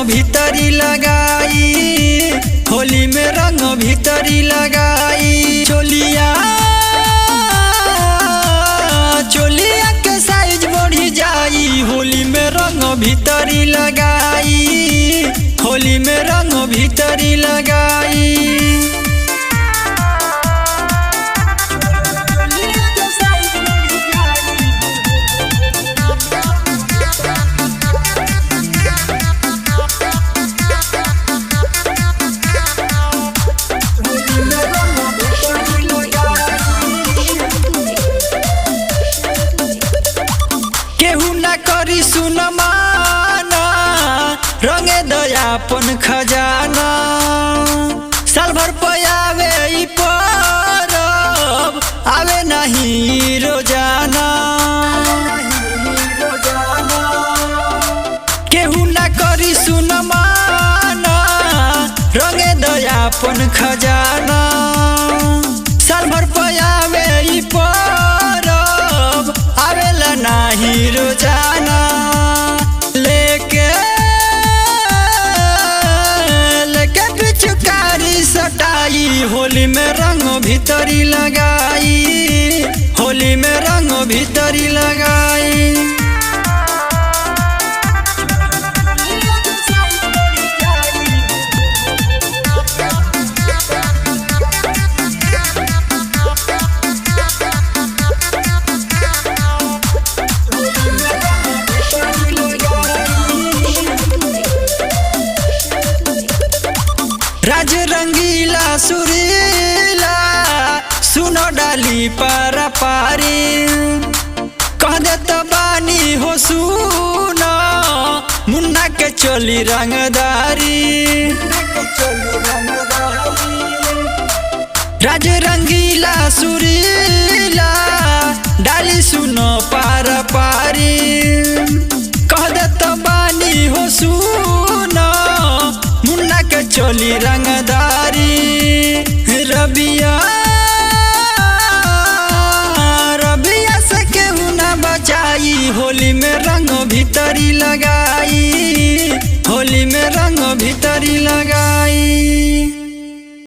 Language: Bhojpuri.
भीतरी लगाई, होली में रंग भीतरी लगाई। चोलिया के साइज बढ़ी जाई, होली में रंग भीतरी लगाई, होली में रंग भीतरी लगाई। केहू ना करी सुन माना, रंगे दयापन खजाना। साल भर पयावे ई परब, आवे नहीं रोजाना। केहू ना करी सुन माना, रंगे दयापन खजाना। साल भर पयावे ई परब, आवेला नाही रोजाना। लेके पिचकारी सटाई, होली में रंग भीतरी लगाई, होली में रंग भीतरी लगाई। राज रंगीला सुरीला, सुनो डाली पारा पारी। कह दे तो बानी हो सुनो, मुन्ना के चोली रंगदारी। राज रंगीला सुरीला, डाली सुनो पारा पारी। कह दे तो बानी हो सुनो, मुन्ना के चोली रंगदारी। रबिया से केहू ना बचाई, होली में रंग भीतरी लगाई, होली में रंग भीतरी लगाई।